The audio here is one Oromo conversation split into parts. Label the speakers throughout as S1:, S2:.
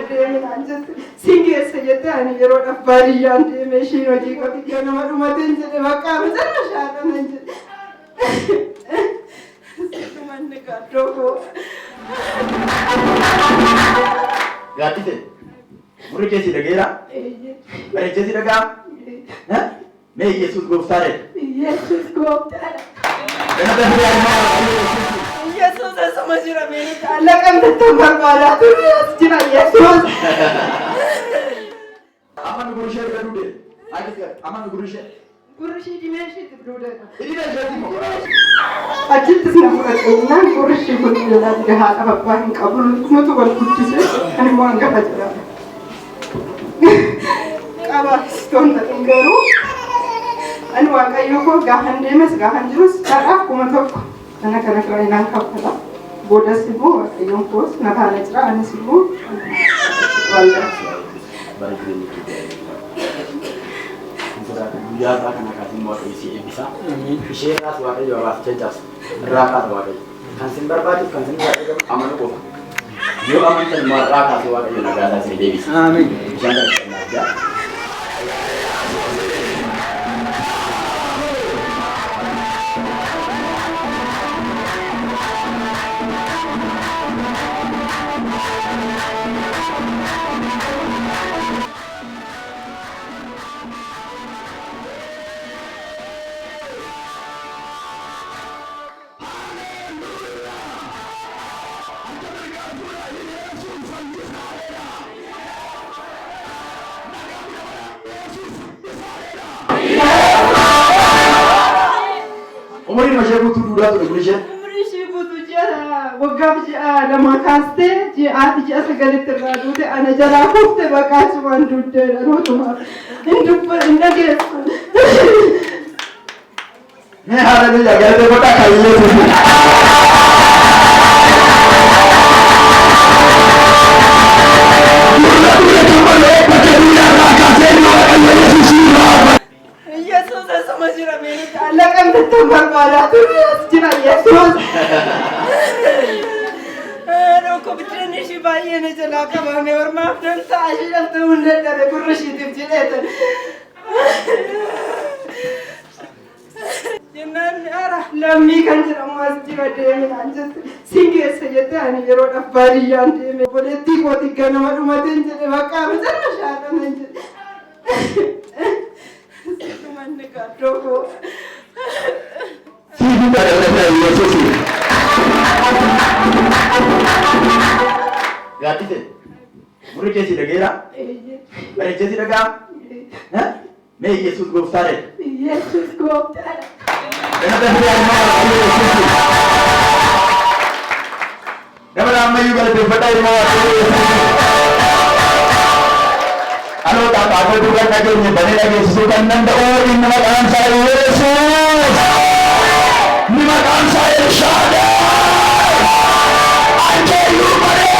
S1: deemin anjatti singeessa jette ani yeroo dhabbariyyaan deeme ishiin hojii qoticha nama dhumateen jedhe bakka misarra shaadhanan jedhe manni gaddoo koo
S2: Gaatite murri keessi dhageera bareechesi dhagaa mee Yesuus gooftaadha
S1: Yesuus gooftaadha Yesuus asuma jira meeqa laqam tattan barbaadaa turre as jira Yesuus
S2: aman gurushee gaduude aman gurushee
S1: dimeeshiti biluudedha
S2: dimeeshiti moo
S1: achittis na fudhadheenyaan gurrishi kun jalatti haadha abbaa hin qabu nutu wal guddise ani immoo hangafa jedhama qabaastoon ta'in garuu ani waaqayyo koo gaafan deemes gaafan jirus kadhaaf 1,000 kana kiraayilaan kaffala boodas immoo waaqayyoon koos na faana jira anis immoo waldaa
S2: guyyaa irraa kana kaatiin waaqayyo si eebbisa ishee irraas waaqayyo abaaf jajjaabsa irraa kaasa waaqayyo kan sin barbaachisu kan sin waaqayyo amanu qofa yoo amantan immoo irraa kaasee waaqayyo nagaasaa isin deebisa bishaan darbannaa Umuri masih butuh dua tuh Indonesia.
S1: Umuri sih butuh jara, wagab jara lama kaste, jara jara segala teradu deh, anak jara aku teh bakal cuma duduk lalu cuma hidup berindah
S2: Nih ada tu jaga tu kota kaya tu.
S1: Yesus asuma jira meeqa laqam tattan barbaadaa turre as jira Yesus Rokko bitireen ishii baay'ee na jalaa qabame ormaaf nan ta'a ishii dhabde hunda dhabe gurra ishiitiif jedheetan jennaan ara lammii kan jedhamu as jira deemin anjatti singeessa jette ani yeroo dhabbariyyaan deeme boleettii kooti ganama dhumateen jedhe bakka misarra shaadhanan jedhe manni gaddoo koo
S2: Sini pada orang Yesus. Gaatite murri keessi dhageera bareechesi dhagaa mee Yesuus gooftaadha
S1: Yesuus gooftaadha
S2: nama ammayyuu galateeffadhaa ilmoo Halo kakak aku juga nageenya banee dhageessisuu kan danda'u inni maqaan isaa Yesuus inni maqaan isaa Elshaaddaa Anjeeluu banee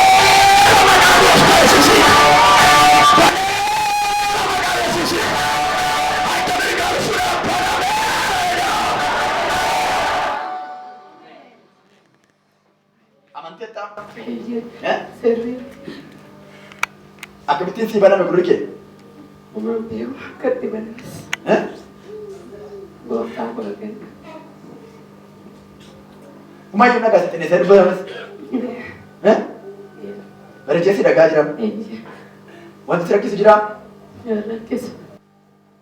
S2: maqaan Gooftaa Yesuusii amanteettaa akkamittiin si baname gurri kee
S1: Umurbiyo katti banas gooftaa kolken
S2: Umayyuu nagasittin isa dubbamas bareechesi dhagaa jira wanti si rakkisu jira
S1: rakkisu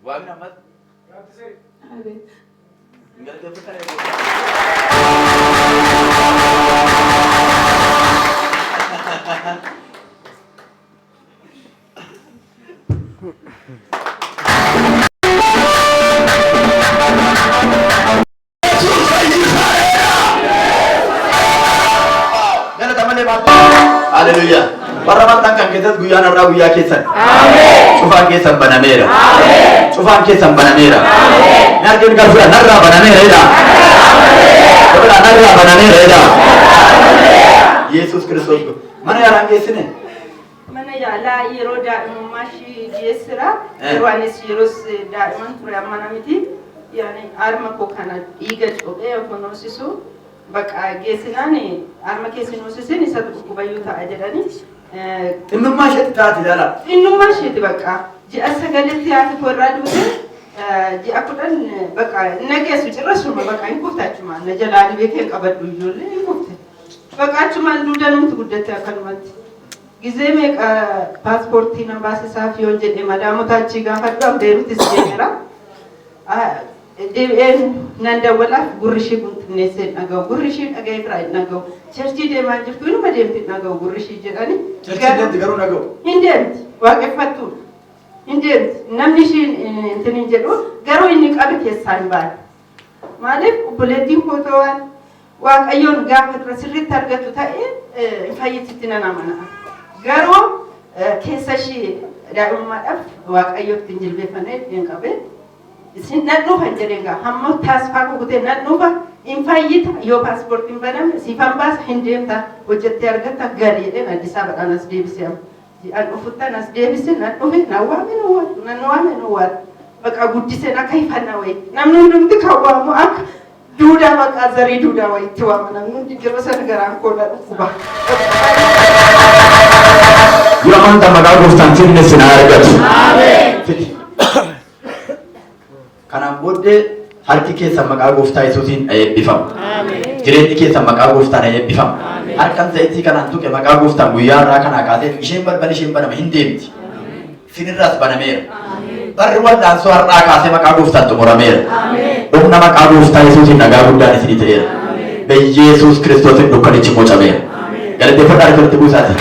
S2: waaqni ammas Haleluya. Para matangkan kita guyana rawiya kesan. Amin. Cufan kesan banamera. Amin. Cufan kesan banamera. Amin. Narkin kafura narra banamera ida. Amin. Kafura narra banamera ida. Amin. Yesus Kristus. Mana yaran kesine?
S1: Mana yala yero da mashi gesira. Yeroanis yeros da man tura mana miti. Yani arma ko kana iga chobe fonosisu. Bakka geessinaan arma keessi nuusiseen isa kubayyuu ta'a jedhanii
S2: إنما شيء تاتي لا
S1: إنما شيء بقى جاء سجلت يا تفرد وده جاء كلن بقى نجس بجرس وما بقى ينقطع تجمع نجلاني بيكين قبل بيجول ينقطع بقى تجمع لودن متقدت كلمات جزمك باسبورتي نباس سافيون جد مدام تاجيغا فدام بيروت سجيرا دين ناندا ولا غورشي كنت نسيت نغا غورشي اغاي فراي نغا چرچي دي ماجر كونو مديم تي نغا غورشي جداني
S2: چرچي دي غرو نغا
S1: هندنت واقفتو هندنت نمنيشي انتني جدو غرو اني قبت يسان بال مالك بولدي فوتوان واقيون غافت رسريت تارغتو تاي فايتتنا نامنا غرو كيساشي دايما اف واقيو تنجل بفنه ينقبل سنادو فنجرينغا هم تاسفاكو كوتي نادوفا انفايت يو باسبورت بنام سيفام باس هنديمتا وجت ترغتا غاري دين اديس ابا ناس ديبسيام دي ان اوفتا ناس ديبسين نادوفي نوامي نوار بقى غوديسنا كيفنا وي نامنو دمت كاوا ماك دودا بقى زري دودا وي توا منامنو دي جرسن غران كودا كوبا
S2: يا من تمغا غوستانتين نسنارغت امين Kanaan booddee harki keessa maqaa gooftaa Yesuusiin eebbifamu. Jireenyi keessa maqaa gooftaan eebbifamu. Harkaan zayitii kanaan tuqe maqaa gooftaan guyyaa irraa kanaa kaasee isheen balbala isheen baname hin deemti. Sinirraas banameera. Barri wal'aansoo har'aa kaasee maqaa gooftaan xumurameera. Humna maqaa gooftaa Yesuusiin nagaa guddaan isinii ta'eera. Beeyyeesuus Kiristoosin dukkanichi mocameera. Galateeffadhaa harkatti buusaati.